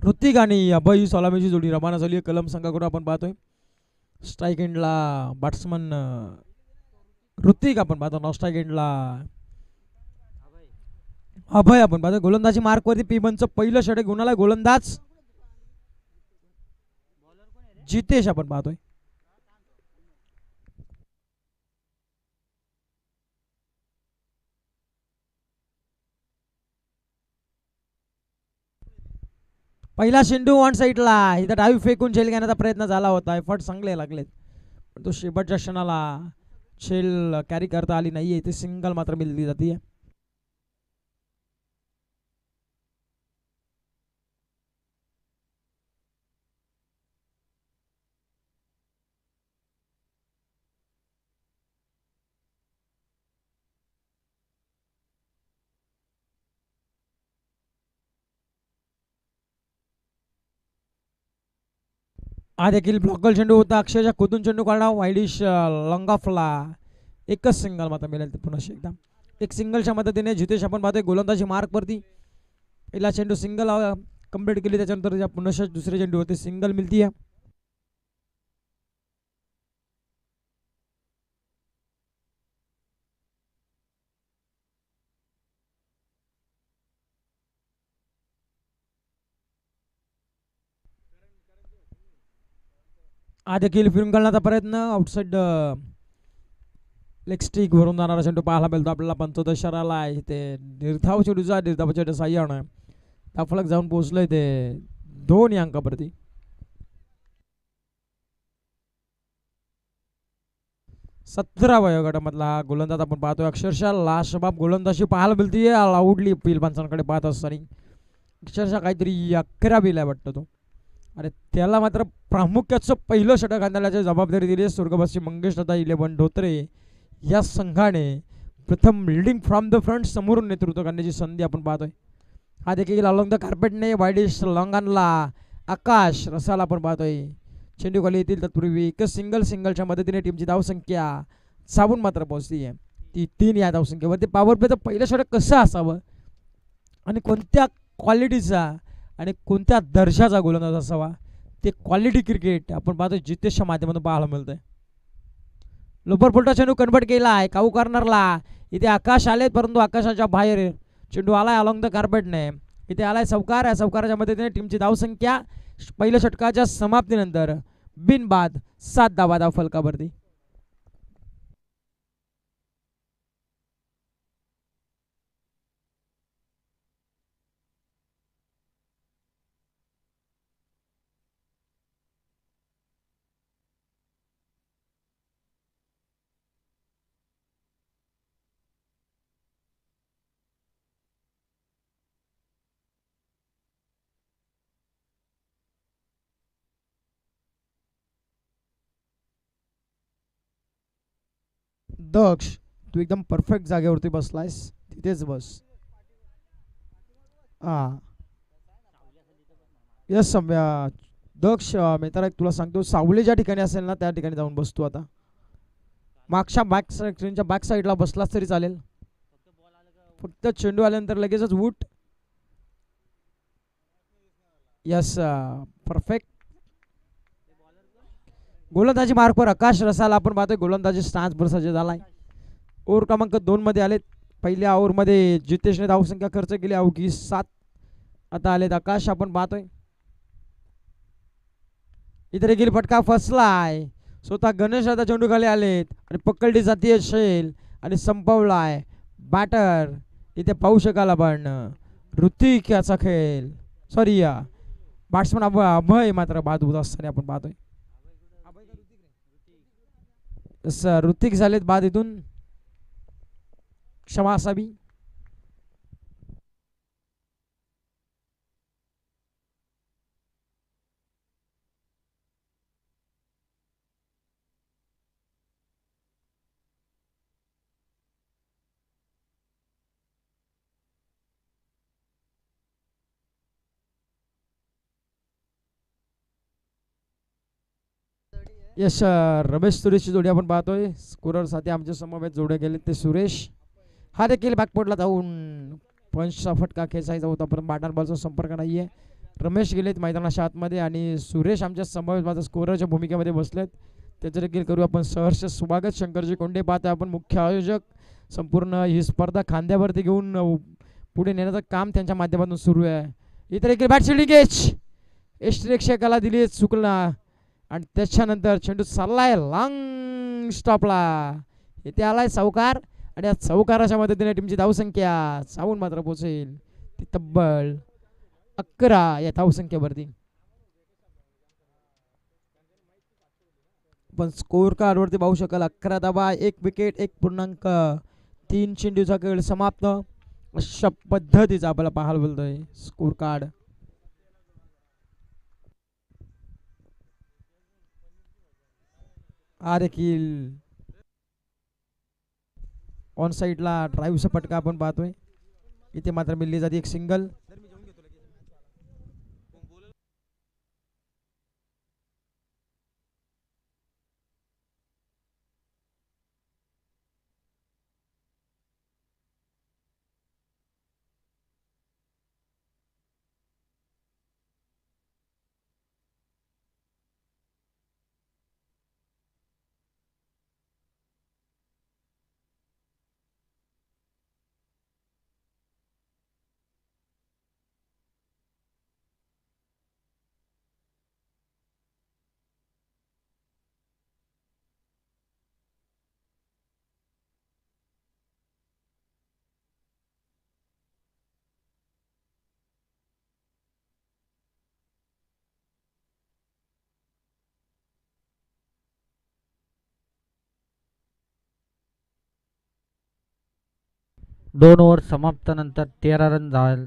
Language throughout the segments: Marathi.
ऋतिक आणि अभय सलामीची जोडी रवाना झाली आहे कलम संघाकडून आपण पाहतोय. स्ट्राईक एंडला बॅट्समन ऋतिक आपण पाहतो. नॉन स्ट्राईक एंडला अभय आपण पाहतो. गोलंदाजी मार्कवरती पी1चं पहिलं षटक घेऊन आलाय गोलंदाज जितेश आपण पाहतोय. पहिला शेंडू ऑन साईडला. इथं डावी फेकून झेल घेण्याचा प्रयत्न झाला होता. एफर्ट चांगले लागलेत पण तो शेवटच्या क्षणाला झेल कॅरी करता आली नाहीये. इथे सिंगल मात्र मिळली जाते. हा देखील ब्लॉकल चेंडू होता. अक्षरशः कुदून चेंडू काढला वाईडिश लॉंग ऑफला. एकच सिंगल मात्र मिळेल ते पुन्हा एकदा. एक सिंगलच्या मदतीने जितेश आपण पाहतोय गोलंदाजी मार्कवरती. पहिला चेंडू सिंगल कंप्लीट केली त्याच्यानंतर पुन्हा दुसरे चेंडू होते सिंगल मिळती आहे. हा देखील फिरून करण्याचा प्रयत्न आउटसाइड लेग स्टिक वरून जाणारा चेंडू पाहायला मिळतो आपल्याला. पंचोदशराला आहे ते निर्धाव चेंडूचा निर्धाव चेंडू साह्यानं फलक जाऊन पोहोचलोय ते 2 अंकाप्रती. सतरा वयोगटामधला हा गोलंदाज आपण पाहतोय. अक्षरशः लाशबाब गोलंदाजी पाहायला मिळतीये. लाऊडली पील पंचांकडे पाहत असताना अक्षरशः काहीतरी 11 बिल आहे वाटतं तो. आणि त्याला मात्र प्रामुख्याचं पहिलं षटक आणण्याची जबाबदारी दिली स्वर्गवासी मंगेश दादा 11 धोत्रे या संघाने. प्रथम लीडिंग फ्रॉम द फ्रंट समोरून नेतृत्व करण्याची संधी आपण पाहतोय. हा देखील अलॉंग द कार्पेटने वाईडिश लॉंगानला आकाश रसाला आपण पाहतोय. चेंडू खाली येतील तत्पूर्वी एकच सिंगलच्या मदतीने टीमची धावसंख्या साबून मात्र पोहोचती आहे ती 3 या धावसंख्येवरती. पॉवर प्लेचं पहिलं षटक कसं असावं आणि कोणत्या क्वालिटीचा आणि कोणत्या दर्जाचा गोलंदाज असावा ते क्वालिटी क्रिकेट आपण पाहतो जितेशच्या माध्यमातून पाहायला मिळतंय. लोपर फुलटा चेंडू कन्वर्ट केला आहे काऊ कॉर्नरला. इथे आकाश आलेत परंतु आकाशाच्या बाहेर चेंडू आलाय अलॉंग द कार्पेटने. इथे आलाय चौकार. या चौकाराच्या मदतीने टीमची धावसंख्या पहिल्या षटकाच्या समाप्तीनंतर बिनबाद 7 धावा धाव फलकावरती. दक्ष तू एकदम परफेक्ट जागेवरती बसलायस तिथेच बस. हा यस दक्ष मित्रा तुला सांगतो सावली ज्या ठिकाणी असेल ना त्या ठिकाणी जाऊन बसतो. आता मागच्या बॅक साईडला बसलास तरी चालेल. फक्त चेंडू आल्यानंतर लगेचच वूट. Yes perfect. गोलंदाजी मार्कवर आकाश रसाला आपण पाहतोय. गोलंदाजी स्टान्सवर सज्ज झालाय. ओव्हर क्रमांक 2 मध्ये आलेत. पहिल्या ओव्हरमध्ये जितेशने धावसंख्या खर्च केली अवघी 7. आता आलेत आकाश आपण पाहतोय. इथे देखील फटका फसलाय. स्वतः गणेश आता चेंडू खाली आलेत आणि पकडली जातीय शेल आणि संपवलाय बॅटर. इथे पाहू शकाल आपण ऋतिक याचा खेळ सॉरी बॅट्समन अभय मात्र बाद होत असताना आपण पाहतोय. ऋतिक झालेत बाद. इथून क्षमा असावी. यश रमेश सुरेशची जोडी आपण पाहतोय. स्कोरर साठी आमच्या समवेत जोडे गेले ते सुरेश. हा देखील बॅकपोर्टला जाऊन पंचचा फटका खेचायचा होता पण बॅटर बॉलचा संपर्क नाहीये. रमेश गेलेत मैदानाच्या आतमध्ये आणि सुरेश आमच्या समोर माझ्या स्कोररच्या भूमिकेमध्ये बसलेत. त्याचं देखील करू आपण सहर्ष स्वागत. शंकरजी कोंडे पाहता आपण मुख्य आयोजक. संपूर्ण ही स्पर्धा खांद्यावरती घेऊन पुढे नेण्याचं काम त्यांच्या माध्यमातून सुरू आहे. इतर देखील बॅट लिकेज यष्टिरेक्षकाला दिली चुकला आणि त्याच्यानंतर चेंडू चाललाय लॉंग स्टॉपला. इथे आलाय चौकार आणि या चौकाराच्या मदतीने टीमची धावसंख्या चावून मात्र पोहोचेल ती तब्बल 11 या धावसंख्येवरती. पण स्कोर कार्डवरती पाहू शकाल 11 धावा 1 विकेट 1.3 चेंडूचा खेळ समाप्त. अशा पद्धतीचा आपल्याला पाहायला बोलतोय स्कोर कार्ड. हा देखील ऑन साईडला ड्राईव्हचा फटका आपण पाहतोय. इथे मात्र मिळली जाते एक सिंगल. दोन ओव्हर समाप्तीनंतर 13 रन झाले.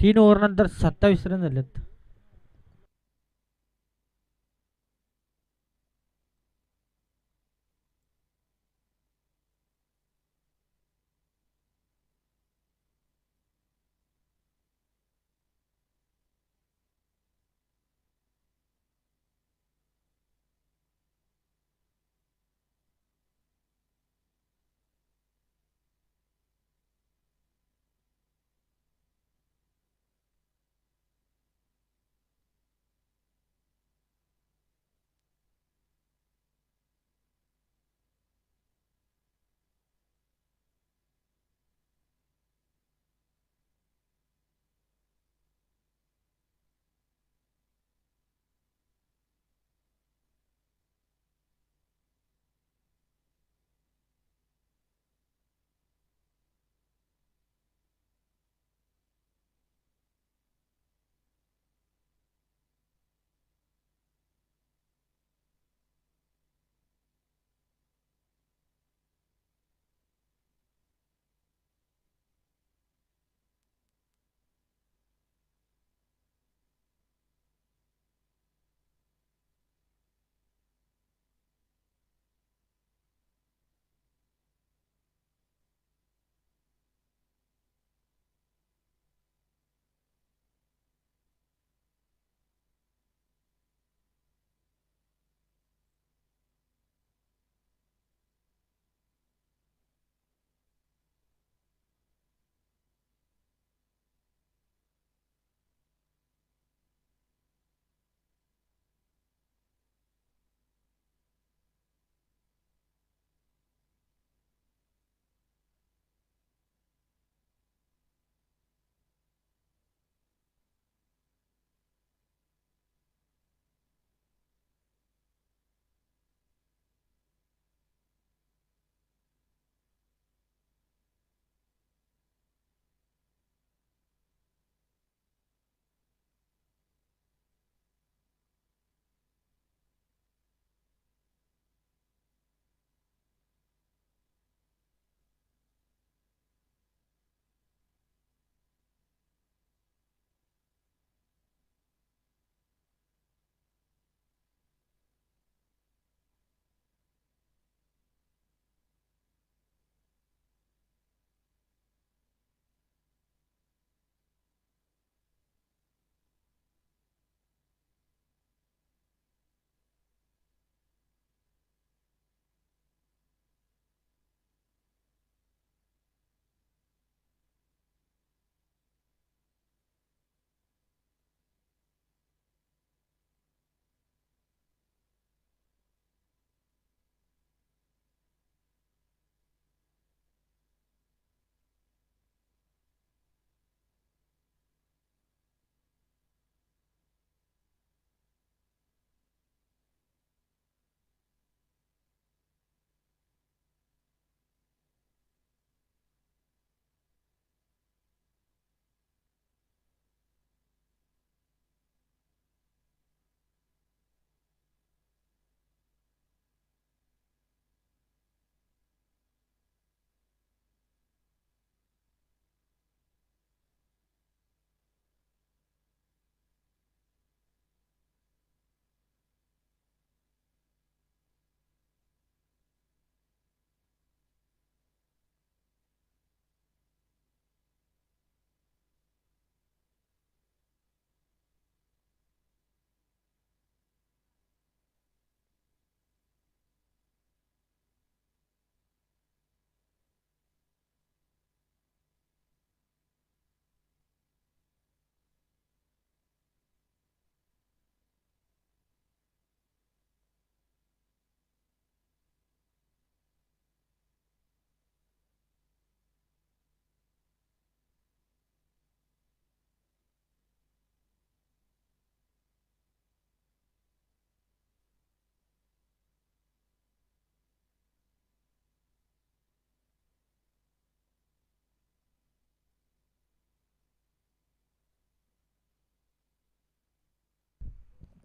3 ओव्हरनंतर 27 रन झालेत.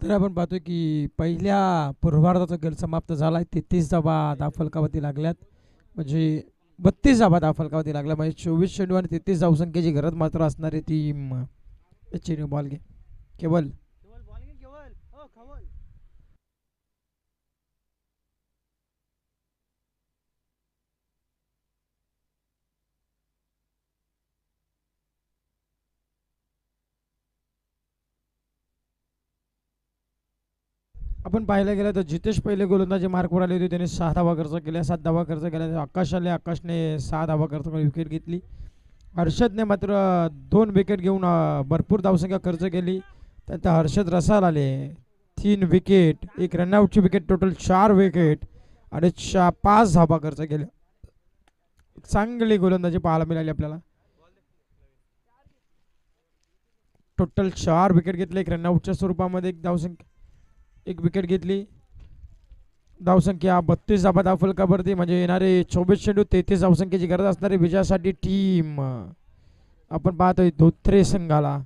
तर आपण पाहतोय की पहिल्या पूर्वार्धाचा खेळ समाप्त झाला आहे. 33 धावा धावफलकावरती लागल्यात, म्हणजे 32 धावा धावफलकावरती लागल्या, म्हणजे 24 चेंडू आणि 33 धावसंख्येची गरज मात्र असणारी टीम चिन्नू बॉल घे. केवल आपण पाहायला गेलं तर जितेश पहिले गोलंदाजी मार्कवर आले होते. त्याने 6 धावा खर्च केल्या, 7 धावा खर्च केल्या. आकाश आले, आकाशने 6 धावा खर्च करून विकेट घेतली. हर्षदने मात्र 2 विकेट घेऊन भरपूर धावसंख्या खर्च केली. त्यानंतर हर्षद रसाल आले, 3 विकेट, एक रनआउटची विकेट, टोटल 4 विकेट आणि 5 धावा खर्च केल्या. चांगली गोलंदाजी पाहायला मिळाली आपल्याला. टोटल 4 विकेट घेतले, एक रनआउटच्या स्वरूपामध्ये एक विकेट घेतली. धावसंख्या 32 धाबा फलकावरती, म्हणजे येणारे 24 चेंडू 33 धावसंख्येची गरज असणारी विजयासाठी टीम आपण पाहतोय धोत्रे संघाला.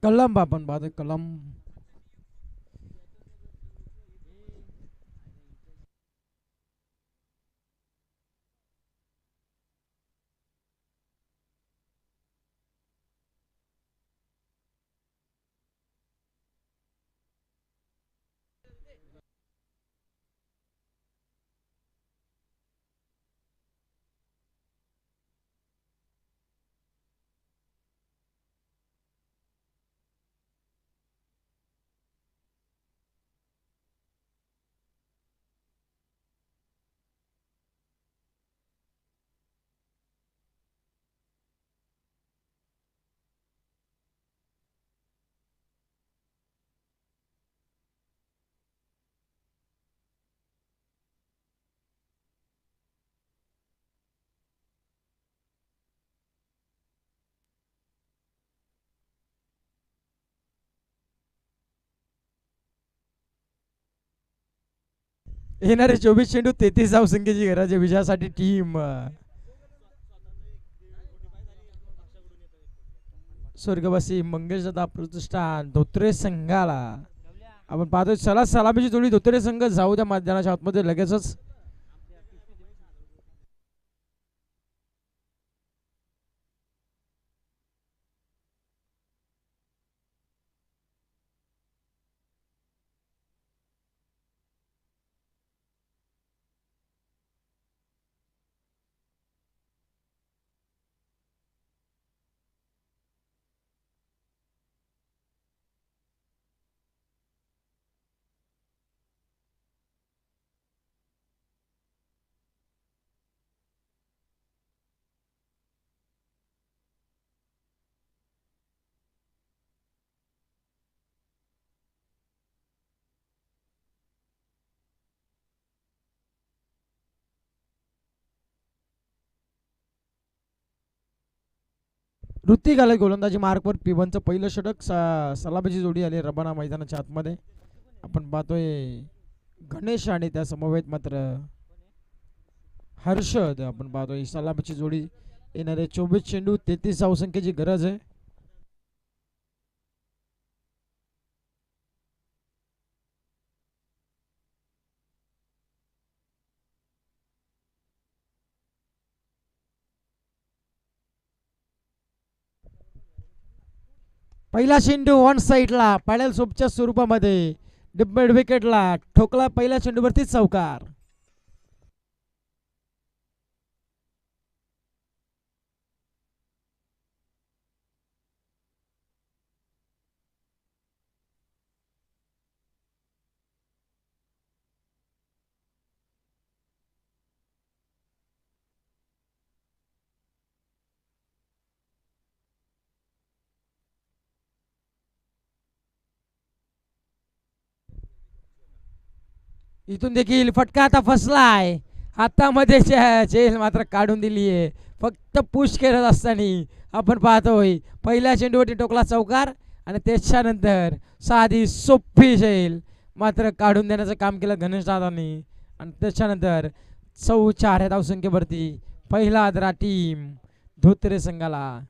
कलम आपण पाहतोय कलम. येणारे 24 चेंडू 33 धावसंख्येची गरज आहे विजयासाठी टीम स्वर्गवासी मंगेशदादा प्रतिष्ठान धोत्रे संघाला. आपण पाहतोय चला सलामीची जोडी धोत्रे संघ जाऊ द्या मैदानाच्या आतमध्ये लगेचच. ऋतिक आले गोलंदाजी मार्कवर. पिबनचं पहिलं षटक. सलामीची जोडी आली रबाना मैदानाच्या आतमध्ये. आपण पाहतोय गणेश आणि त्या समवेत मात्र हर्षद. आपण पाहतोय सलामीची जोडी. येणारे 24 चेंडू 33 धावसंख्येची गरज आहे. पहिला चेंडू ऑन साईडला पॅडल सोपच्या स्वरूपामध्ये डिब्बेड विकेटला ठोकला. पहिल्या चेंडूवरती चौकार. इथून देखील फटका आता फसलाय. हातामध्ये झेल मात्र काढून दिली आहे. फक्त पुश करत असताना आपण पाहतोय पहिल्या चेंडूवरती टोकला चौकार आणि त्याच्यानंतर साधी सोपी झेल मात्र काढून देण्याचं काम केलं गणेश दादांनी. आणि त्याच्यानंतर 4 या धावसंख्येवरती पहिला आदरा टीम धोत्रे संघाला.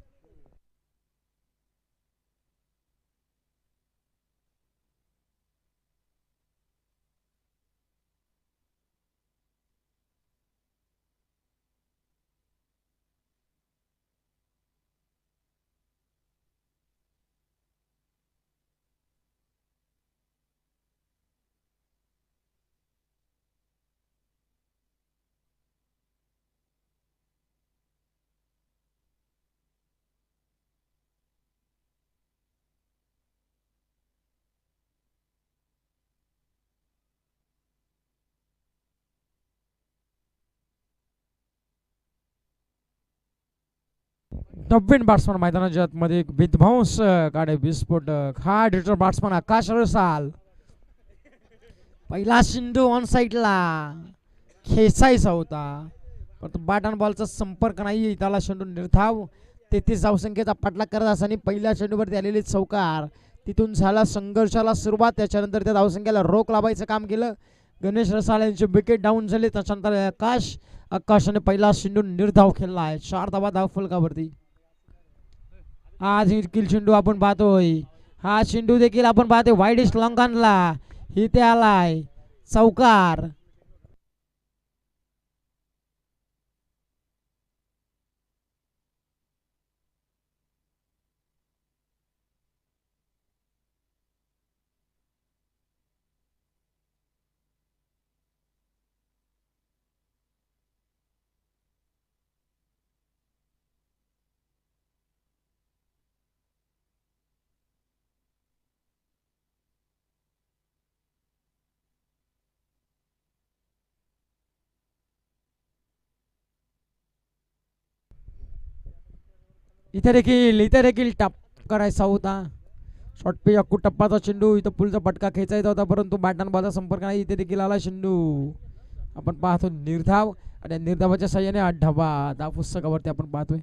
नवीन बॅट्समन मैदानाच्या आतमध्ये एक विध्वंस काढे विस्फोटक हा डिटर बॅट्समन आकाश रसाल. पहिला सिंधू ऑन साईडला खेचायचा होता परंतु बॅट अँड बॉलचा संपर्क नाही. त्याला चेंडू निर्धाव 33 धावसंख्येचा पाठलाग करत असताना पहिल्या चेंडूवरती आलेली चौकार. तिथून झाला संघर्षाला सुरुवात. त्याच्यानंतर त्या धावसंख्येला रोख लावायचं काम केलं. गणेश रसाल यांचे विकेट डाऊन झाले. त्याच्यानंतर आकाशाने पहिला चेंडू निर्धाव खेळला आहे. 4 धावा धावफलकावरती. आज देखील चेंडू आपण पाहतोय. हा चेंडू देखील आपण पाहतोय वाईडिश लॉंग आणला. इथे आलाय चौकार. इथे देखील टप करायचा होता. शॉर्ट पे अक्कू टप्पाचा चेंडू. इथं पुलचा पटका खेचायचा होता परंतु बॅटन बॉलचा संपर्क नाही. इथे देखील आला चेंडू. आपण पाहतो निर्धाव आणि निर्धावाच्या साह्याने 8 धावा धाव पुस्तकावरती आपण पाहतोय.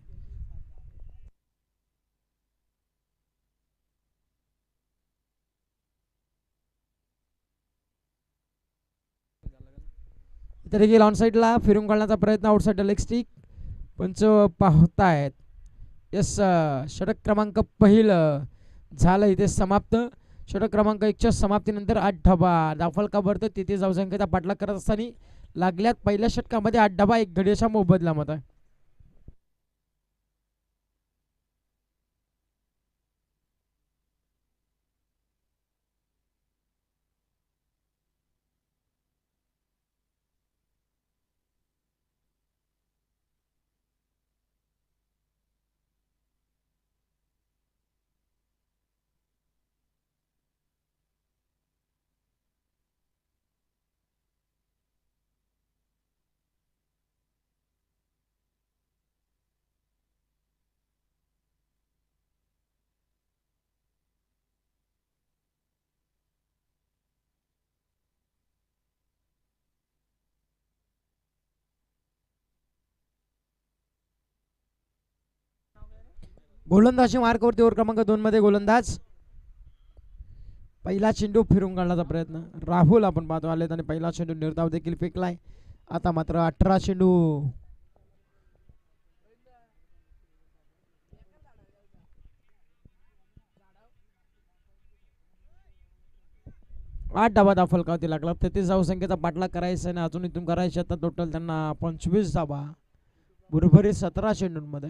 इथे देखील ऑन साईडला फिरून काढण्याचा प्रयत्न आउटसाईड लेग स्टिक. पंच पाहतायत. यस षटक क्रमांक पहिलं झालं इथे समाप्त. षटक क्रमांक 1च्या समाप्तीनंतर 8 धावा धावफलकावरती. तिथे धावसंख्येचा पाठलाग करत असताना लागल्यात पहिल्या षटकामध्ये 8 धावा 1 घडीच्या मोबदल्यामध्ये. गोलंदाजी मार्कवरती ओव्हर क्रमांक 2 मध्ये गोलंदाज. पहिला चेंडू फिरून काढण्याचा प्रयत्न राहुल आपण पाहतो आलेत आणि पहिला चेंडू निर्धाव देखील फेकलाय. आता मात्र 18 चेंडू. आठ धावा धावफलकावरती लागला. 33 धावसंख्येचा पाठलाग करायचा आणि अजून इथून करायचे. आता टोटल त्यांना 25 धावा बरोबर 17 चेंडूंमध्ये.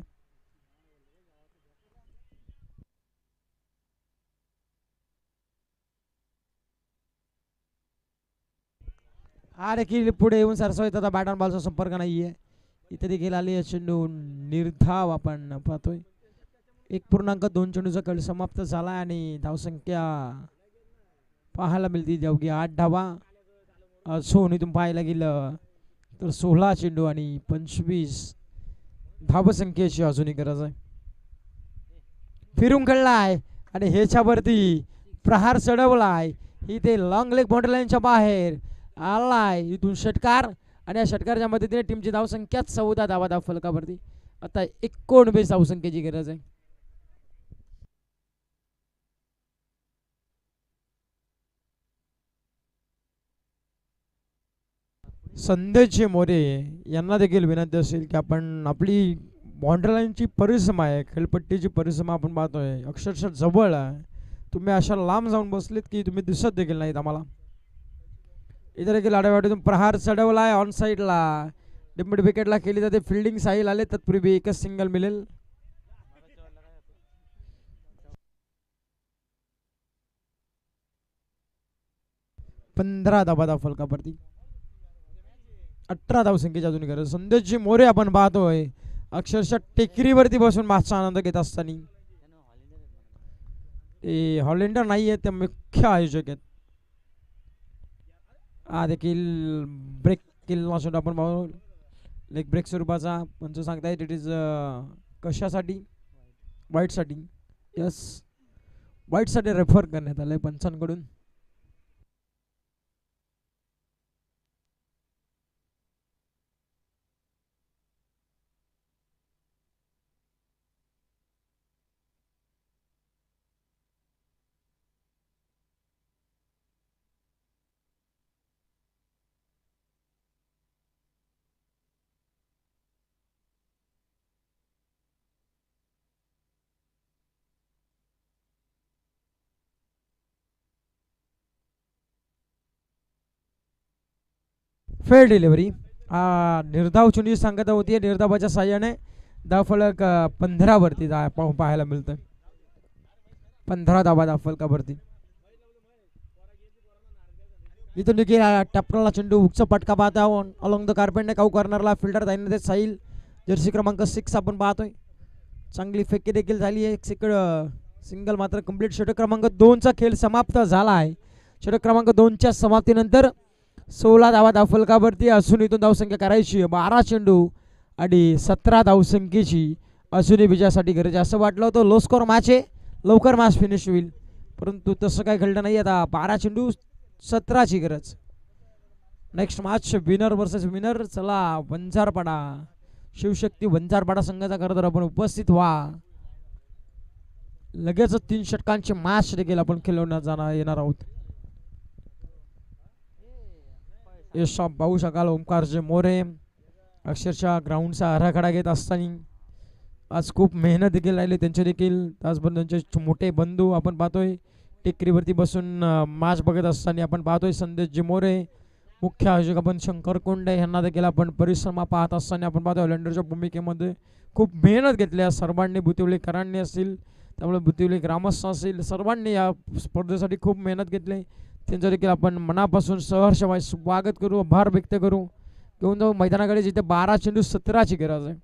हा देखील पुढे येऊन सरसवत. आता बॅट अँड बॉलचा संपर्क नाहीये. इथे देखील आली चेंडू निर्धाव आपण पाहतोय. 1.2 चेंडूचा खेळ समाप्त झाला आणि धावसंख्या पाहायला मिळते अवघी 8 धावा. सोनीतून पाहायला गेलं तर 16 चेंडू आणि 25 धावसंख्येची अजूनही गरज आहे. फिरून खेळलाय आणि ह्याच्यावरती प्रहार चढवलाय. इथे लॉंग लेग बाउंड्री लाईनच्या बाहेर आलाय इथून षटकार आणि या षटकारच्या मदतीने टीमची धावसंख्या 14 धावा धाव फलकावरती. आता 19 धावसंख्येची गरज आहे. संदेशजी मोरे यांना देखील विनंती असेल की आपण आपली बॉन्डरलाईनची परिसीमा आहे, खेळपट्टीची परिसीमा आपण पाहतोय अक्षरशः जवळ आहे. तुम्ही अशा लांब जाऊन बसलेत की तुम्ही दिसत देखील नाहीत आम्हाला. इथे देखील आडेवाडीतून प्रहार चढवला आहे ऑन साईडला. डिमिड विकेटला केली जाते फिल्डिंग. साईल आले तत्पूर्वी एकच सिंगल मिळेल. पंधरा धावा धाव फलकावरती. 18 धावसंख्येची अजून गरज. संदेशजी मोरे आपण पाहतोय अक्षरशः टेकरीवरती बसून मॅचचा आनंद घेत असताना. ते हॉलेंडर नाही आहेत, ते मुख्य आयोजक आहेत. हा देखील ब्रेक केलेला असून आपण पाहू लेग ब्रेक स्वरूपाचा पंच सांगतायत. इट इज कशासाठी? वाईटसाठी. यस, वाईटसाठी रेफर करण्यात आलं आहे पंचांकडून. Fair delivery. निर्धाव चुंडी सांगत होती. निर्धावाच्या साह्याने धावफलक 15 वरती पाहायला मिळतं. 15 धावा धावफलकावरती. इथून देखील टपकनला चेंडू हुकचा पटका पाहत आहोत अलॉंग द कार्पेटने काऊ कॉर्नरला. फिल्डर धाईन साईल जर्सी क्रमांक 6 आपण पाहतोय. चांगली फेकी देखील झाली आहे. सिंगल मात्र कंप्लीट. षटक क्रमांक 2चा खेळ समाप्त झाला आहे. षटक क्रमांक 2च्या समाप्तीनंतर 16 धावा धावफलकावरती असून इथून धावसंख्या करायची 12 चेंडू आणि 17 धावसंख्येची असूनही विजयासाठी गरज. असं वाटलं होतं लो स्कोअर मॅच आहे, लवकर मॅच फिनिश होईल, परंतु तसं काही घडलं नाही. आता 12 चेंडू 17ची गरज. Next match winner versus winner. चला वंजारपाडा शिवशक्ती वंजारपाडा संघाचा खरं तर आपण उपस्थित व्हा. लगेच 3 षटकांची मॅच देखील आपण खेळवण्यात येणार आहोत. यश पाहू शकाल ओमकारजी मोरे अक्षरशः ग्राउंडचा आराखडा घेत असताना आज खूप मेहनत देखील राहिली त्यांचे देखील. त्याचबरोबर त्यांचे मोठे बंधू आपण पाहतोय टेकडीवरती बसून मॅच बघत असताना आपण पाहतोय. संदेशजी मोरे मुख्य आयोजक आपण शंकर कोंडे यांना देखील आपण परिश्रमा पाहत असताना आपण पाहतोय. हॉलेंडरच्या भूमिकेमध्ये खूप मेहनत घेतली सर्वांनी. बुतिवलीकरांनी असतील, त्यामुळे बुतिवली ग्रामस्थ असतील, सर्वांनी या स्पर्धेसाठी खूप मेहनत घेतली. त्यांचं देखील आपण मनापासून सहर्ष स्वागत करू, आभार व्यक्त करू. घेऊन जाऊ मैदानाकडे जिथे 12 चेंडू 17ची गरज आहे.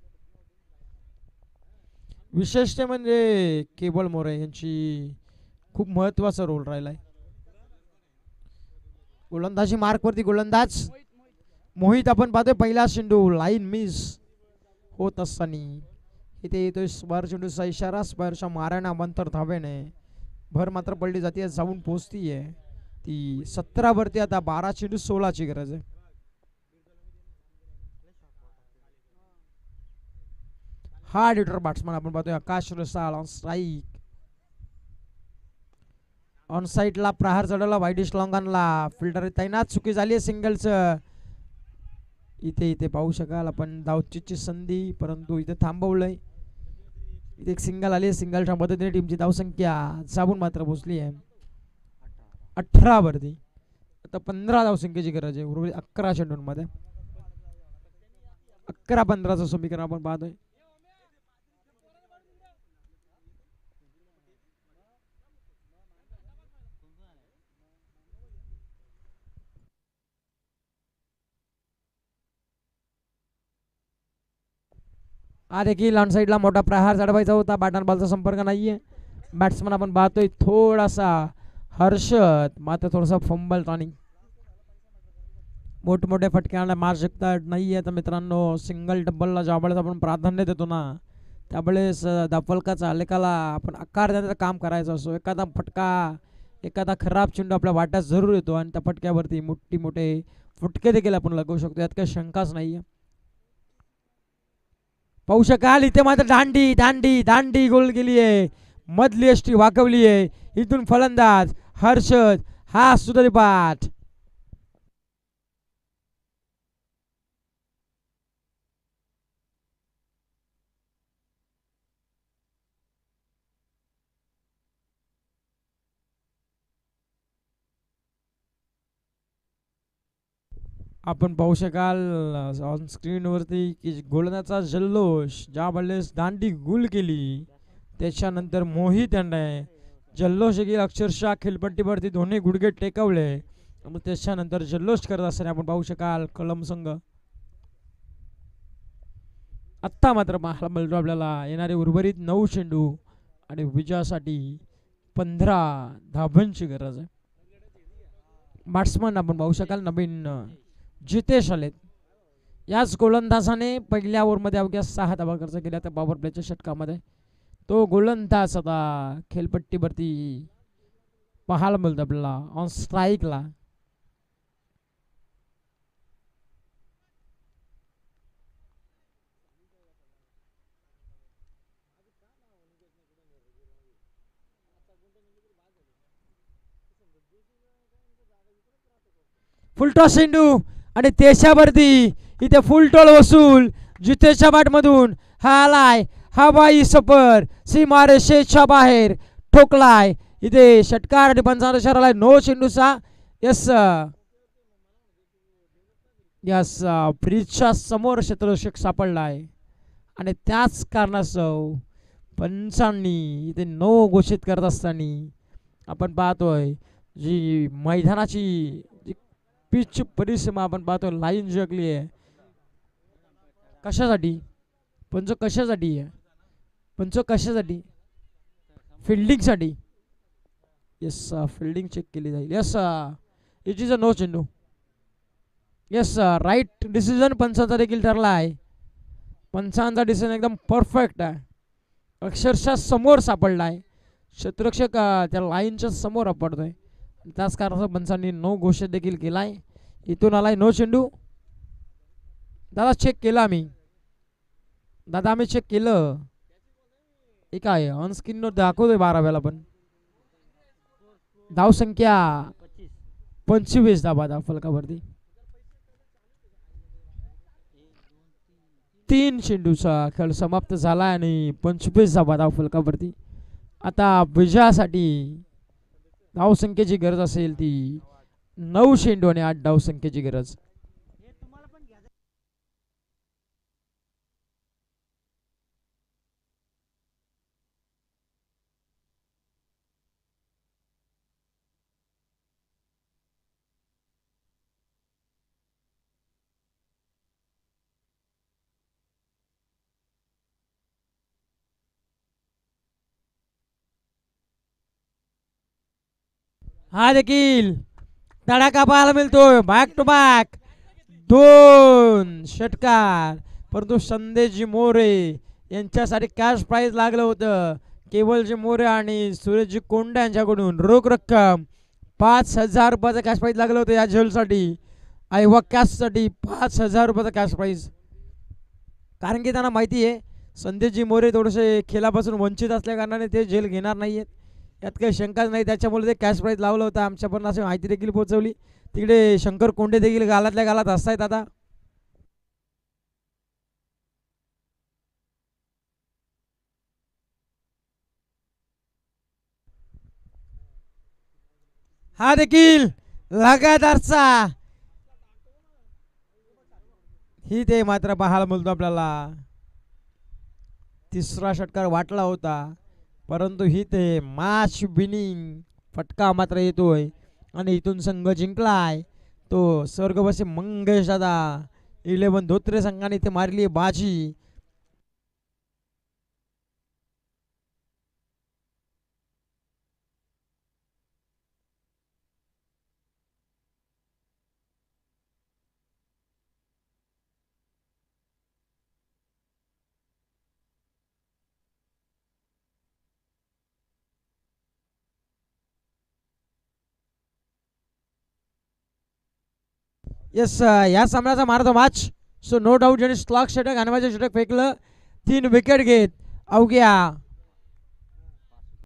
विशेषतः म्हणजे केवळ मोरे यांची खूप महत्त्वाचा रोल राहिला आहे. गोलंदाजी मार्कवरती गोलंदाज मोहित आपण पाहतोय. पहिला चेंडू लाईन मिस होत असताना इथे येतोय स्क्वेअर चेंडूचा इशारा. स्क्वेअरच्या माऱ्याने अवंतर धावेने भर मात्र पडली जाते, जाऊन पोचतीये ती 17 वरती. आता 12 चेंडू 16ची गरज आहे. हा डिटर बॅट्समन आपण पाहतोय आकाश रसाळ ऑन स्ट्राईक. ऑन साईडला प्रहार चढवला वाईडिश लॉंगनला. फिल्डर तैनात. चुकी झाली आहे सिंगलच. इथे पाहू शकाल आपण धावचीची संधी, परंतु इथे थांबवलंय. इथे एक सिंगल आली आहे. सिंगलच्या मदतीने टीमची धावसंख्या जाबून मात्र पोहोचली आहे 18 वरती. आता 15 धावसंख्येची गरज आहे उर्वरित 11 चेंडूंमध्ये. 11-15चं समीकरण आपण पाहतोय. हा देखील ऑन साईडला मोठा प्रहार चढवायचा होता. बॅट आणि बॉलचा संपर्क नाहीये. बॅट्समन आपण पाहतोय थोडासा हर्षद, मात्र थोडासा फंबल टर्निंग. मोठमोठ्या फटक्याला मार शकता नाहीये. तर मित्रांनो सिंगल डबलला ज्या वेळेस आपण प्राधान्य देतो ना, त्यावेळेस धावफलकाचा आलेखाला आपण आकार देण्याचं काम करायचं असो. एखादा फटका, एखादा खराब चेंडू आपल्या वाट्यात जरूर येतो आणि त्या फटक्यावरती मोठे फुटके देखील आपण लगवू शकतो, यात काही शंकाच नाहीये. पाहू शकाल इथे मात्र दांडी दांडी दांडी गोल गेली आहे, मधली एसटी वाकवली आहे. इथून फलंदाज हर्षद हा सुधारी पाठ. आपण पाहू शकाल ऑन स्क्रीनवरती की गोलंदाचा जल्लोष ज्या वेळेस दांडी गुल केली त्याच्यानंतर मोहित यांना जल्लोष देखील अक्षरशः खेळपट्टीवरती दोन्ही गुडघे टेकवले. मग त्याच्यानंतर जल्लोष करत असताना आपण पाहू शकाल कलम संघ आत्ता मात्र पाहायला मिळतो आपल्याला येणारे उर्वरित 9 चेंडू आणि विजयासाठी 15 धाबांची गरज आहे. बॅट्समन आपण पाहू शकाल नवीन जितेश आलेत. याच गोलंदाजाने पहिल्या ओव्हरमध्ये अवघ्या 6 धावा खर्च केल्या त्या पॉवर प्लेच्या षटकामध्ये. तो गोलंदाज आता खेळपट्टीवरती पाहायला मिळतो आपल्याला ऑन स्ट्राईकला. फुलटॉस चेंडू आणि त्याच्यावरती इथे फुलटॉल वसूल जितेशच्या बॅटमधून हा आलाय, हा बाई सपर सीमारेषेच्या बाहेर ठोकलाय. इथे षटकार आणि पंचांचा इशारा आलाय नो चेंडूचा. यस यस ब्रिजच्या समोर क्षेत्ररक्षक सापडलाय आणि त्याच कारणास्तव पंचांनी इथे नो घोषित करत असताना आपण पाहतोय जी मैदानाची पिच परिसीमा आपण पाहतो लाईन जगली आहे. कशासाठी पंच कशासाठी आहे पंच कशासाठी फिल्डिंगसाठी. येस फिल्डिंग चेक केली जाईल. Yes it is a no चेंडू. येस राईट डिसिजन पंचांचा देखील ठरला आहे. पंचांचा डिसिजन एकदम परफेक्ट आहे. अक्षरशः समोर सापडला आहे क्षेत्ररक्षक त्या लाईनच्या समोर पडतोय. त्याच कारणाचा पंचांनी नो घोषित देखील केलाय. इथून आलाय नो चेंडू. दादा चेक केला आम्ही, दादा आम्ही चेक केलं. एक आहे ऑन स्क्रीनवर दाखवतोय 12व्याला पण धाव संख्या 25 धाबा धाव फलकावरती. 3 चेंडूचा खेळ समाप्त झाला आणि 25 धाबा धाव फलकावरती. आता विजयासाठी धावसंख्येची गरज असेल ती 9 चेंडू आणि 8 धावसंख्येची गरज. हा देखील तडाखा पाहायला मिळतोय. बॅक टू बॅक 2 षटकार. परंतु संदेशजी मोरे यांच्यासाठी कॅश प्राइज लागलं होतं. केवलजी मोरे आणि सुरेशजी कोंडे यांच्याकडून रोख रक्कम 5,000 रुपयाचं कॅश प्राइज लागलं होतं या झेलसाठी आणि व कॅशसाठी 5,000 रुपयाचं कॅश प्राइज. कारण की त्यांना माहिती आहे संदेशजी मोरे थोडेसे खेळापासून वंचित असल्या कारणाने ते झेल घेणार नाही आहेत, यात काही शंकाच नाही. त्याच्यामुळे ते कॅश प्राइज लावलं होतं. आमच्यापर्यंत अशी माहिती देखील पोहोचवली. तिकडे शंकर कोंडे देखील गालातल्या गालात असतायत आता. हा देखील लगातारचा ही ते मात्र पाहायला मिळतो आपल्याला. तिसरा षटकार वाटला होता परंतु ही ते मॅच विनिंग फटका मात्र येतोय आणि इथून संघ जिंकलाय तो स्वर्गवासी मंगेश दादा 11 धोत्रे संघाने इथे मारली बाजी. येस या सामन्याचा मारतो मॅच. सो नो डाऊट ज्याने स्लॉग षटक हनुमाचे षटक फेकलं 3 विकेट घेत अवघ्या